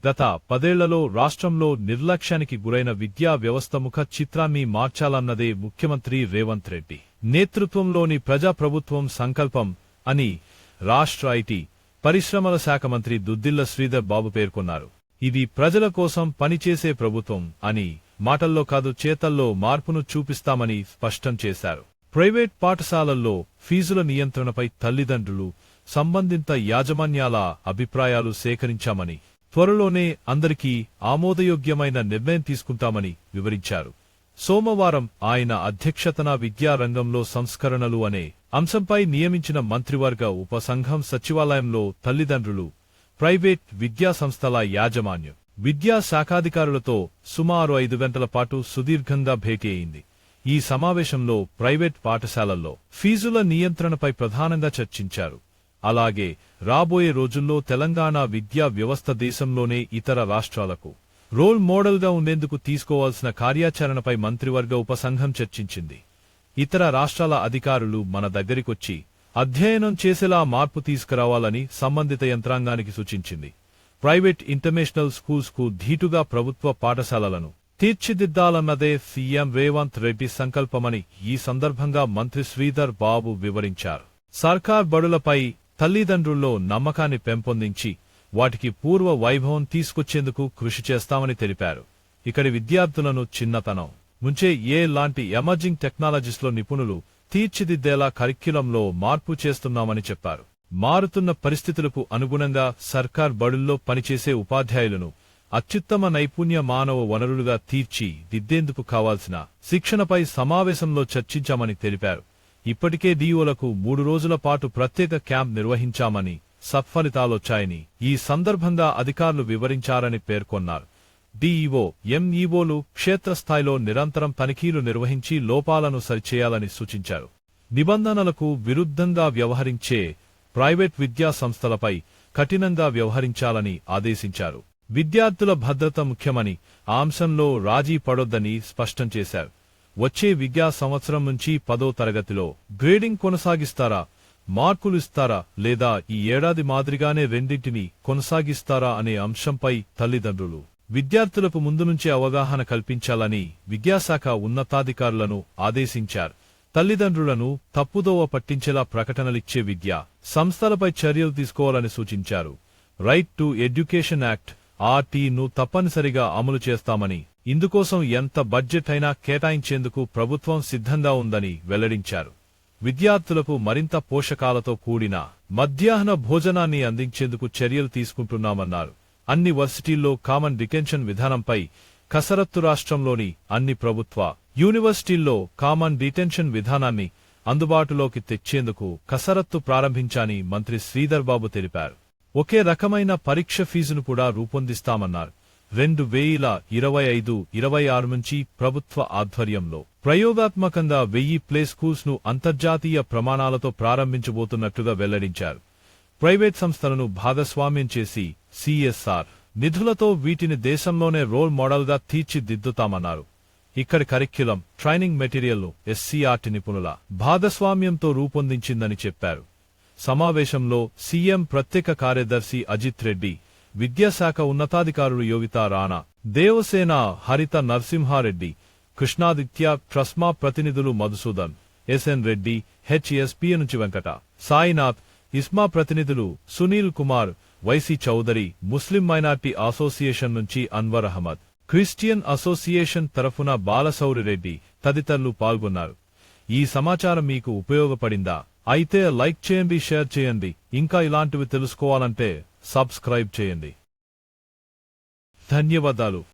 గత 10 ఏళ్లలో రాష్ట్రంలో నిర్లక్ష్యానికి గురైన విద్యా వ్యవస్థ ముఖ చిత్రాన్ని మార్చాలన్నదే ముఖ్యమంత్రి రేవంత్ రెడ్డి నేతృత్వంలోని ప్రజాప్రభుత్వం సంకల్పం అని రాష్ట్ర ఐటీ పరిశ్రమల శాఖ మంత్రి దుద్దిళ్ల శ్రీధర్ బాబు పేర్కొన్నారు. ఇది ప్రజల కోసం పనిచేసే ప్రభుత్వం అని మాటల్లో కాదు చేతల్లో మార్పును చూపిస్తామని స్పష్టం చేశారు. ప్రైవేట్ పాఠశాలల్లో ఫీజుల నియంత్రణపై తల్లిదండ్రులు, సంబంధిత యాజమాన్యాల అభిప్రాయాలు సేకరించామని, త్వరలోనే అందరికీ ఆమోదయోగ్యమైన నిర్ణయం తీసుకుంటామని వివరించారు. సోమవారం ఆయన అధ్యక్షతన విద్యారంగంలో సంస్కరణలు అనే అంశంపై నియమించిన మంత్రివర్గ ఉపసంఘం సచివాలయంలో తల్లిదండ్రులు, ప్రైవేట్ విద్యాసంస్థల యాజమాన్యం, విద్యా శాఖాధికారులతో సుమారు 5 గంటల పాటు సుదీర్ఘంగా భేటీ అయింది. ఈ సమావేశంలో ప్రైవేట్ పాఠశాలల్లో ఫీజుల నియంత్రణపై ప్రధానంగా చర్చించారు. అలాగే రాబోయే రోజుల్లో తెలంగాణ విద్యా వ్యవస్థ దేశంలోనే ఇతర రాష్ట్రాలకు రోల్ మోడల్గా ఉండేందుకు తీసుకోవాల్సిన కార్యాచరణపై మంత్రివర్గ ఉపసంఘం చర్చించింది. ఇతర రాష్ట్రాల అధికారులు మన దగ్గరికొచ్చి అధ్యయనం చేసేలా మార్పు తీసుకురావాలని సంబంధిత యంత్రాంగానికి సూచించింది. ప్రైవేట్ ఇంటర్నేషనల్ స్కూల్స్కు ధీటుగా ప్రభుత్వ పాఠశాలలను తీర్చిదిద్దాలన్నదే సీఎం రేవంత్ రెడ్డి సంకల్పమని ఈ సందర్భంగా మంత్రి శ్రీధర్ బాబు వివరించారు. సర్కార్ బడులపై తల్లిదండ్రుల్లో నమ్మకాన్ని పెంపొందించి వాటికి పూర్వ వైభవం తీసుకొచ్చేందుకు కృషి చేస్తామని తెలిపారు. ఇక్కడి విద్యార్థులను చిన్నతనం నుంచే లాంటి ఎమర్జింగ్ టెక్నాలజీస్లో నిపుణులు తీర్చిదిద్దేలా కరిక్యులంలో మార్పు చేస్తున్నామని చెప్పారు. మారుతున్న పరిస్థితులకు అనుగుణంగా సర్కార్ బడుల్లో పనిచేసే ఉపాధ్యాయులను అత్యుత్తమ నైపుణ్య మానవ వనరులుగా తీర్చిదిద్దేందుకు కావాల్సిన శిక్షణపై సమావేశంలో చర్చించామని తెలిపారు. ఇప్పటికే డీఓలకు 3 రోజుల పాటు ప్రత్యేక క్యాంప్ నిర్వహించామని, సత్ఫలితాలొచ్చాయని ఈ సందర్భంగా అధికారులు వివరించారని పేర్కొన్నారు. డీఈఓ, ఎంఈఓలు క్షేత్రస్థాయిలో నిరంతరం తనిఖీలు నిర్వహించి లోపాలను సరిచేయాలని సూచించారు. నిబంధనలకు విరుద్ధంగా వ్యవహరించే ప్రైవేట్ విద్యా సంస్థలపై కఠినంగా వ్యవహరించాలని ఆదేశించారు. విద్యార్థుల భద్రత ముఖ్యమని, ఆ అంశంలో రాజీ పడొద్దని స్పష్టం చేశారు. వచ్చే విద్యా సంవత్సరం నుంచి 10వ తరగతిలో గ్రేడింగ్ కొనసాగిస్తారా, మార్కులు ఇస్తారా లేదా ఈ ఏడాది మాదిరిగానే రెండింటినీ కొనసాగిస్తారా అనే అంశంపై తల్లిదండ్రులు, విద్యార్థులకు ముందు నుంచే అవగాహన కల్పించాలని విద్యాశాఖ ఉన్నతాధికారులను ఆదేశించారు. తల్లిదండ్రులను తప్పుదోవ పట్టించేలా ప్రకటనలిచ్చే విద్యా సంస్థలపై చర్యలు తీసుకోవాలని సూచించారు. రైట్ టు ఎడ్యుకేషన్ యాక్ట్ RTను తప్పనిసరిగా అమలు చేస్తామని, ఇందుకోసం ఎంత బడ్జెట్ అయినా కేటాయించేందుకు ప్రభుత్వం సిద్ధంగా ఉందని వెల్లడించారు. విద్యార్థులకు మరింత పోషకాలతో కూడిన మధ్యాహ్న భోజనాన్ని అందించేందుకు చర్యలు తీసుకుంటున్నామన్నారు. అన్ని వర్సిటీల్లో కామన్ డిటెన్షన్ విధానంపై కసరత్తు, రాష్ట్రంలోని అన్ని ప్రభుత్వ యూనివర్సిటీల్లో కామన్ డిటెన్షన్ విధానాన్ని అందుబాటులోకి తెచ్చేందుకు కసరత్తు ప్రారంభించాని మంత్రి శ్రీధర్ బాబు తెలిపారు. ఒకే రకమైన పరీక్ష ఫీజును కూడా రూపొందిస్తామన్నారు. 2025-26 నుంచి ప్రభుత్వ ఆధ్వర్యంలో ప్రయోగాత్మకంగా 1000 ప్లే స్కూల్స్ ను అంతర్జాతీయ ప్రమాణాలతో ప్రారంభించబోతున్నట్లుగా వెల్లడించారు. ప్రైవేట్ సంస్థలను భాగస్వామ్యం చేసి CSR నిధులతో వీటిని దేశంలోనే రోల్ మోడల్గా తీర్చిదిద్దుతామన్నారు. ఇక్కడి కరిక్యులం, ట్రైనింగ్ మెటీరియల్ను SCRT నిపుణుల భాగస్వామ్యంతో రూపొందించిందని చెప్పారు. సమావేశంలో సీఎం ప్రత్యేక కార్యదర్శి అజిత్ రెడ్డి, విద్యాశాఖ ఉన్నతాధికారులు యోగితా రాణా, దేవసేన, హరిత నరసింహారెడ్డి, కృష్ణాదిత్య, ట్రస్మా ప్రతినిధులు మధుసూదన్, SN రెడ్డి, HSP నుంచి వెంకట సాయినాథ్, ఇస్మా ప్రతినిధులు సునీల్ కుమార్, వైసీ చౌదరి, ముస్లిం మైనార్టీ అసోసియేషన్ నుంచి అన్వర్ అహ్మద్, క్రిస్టియన్ అసోసియేషన్ తరఫున బాలశౌరిరెడ్డి తదితరులు పాల్గొన్నారు. ఈ సమాచారం మీకు ఉపయోగపడిందా? అయితే లైక్ చేయండి, షేర్ చేయండి. ఇంకా ఇలాంటివి తెలుసుకోవాలంటే సబ్స్క్రైబ్ చేయండి. ధన్యవాదాలు.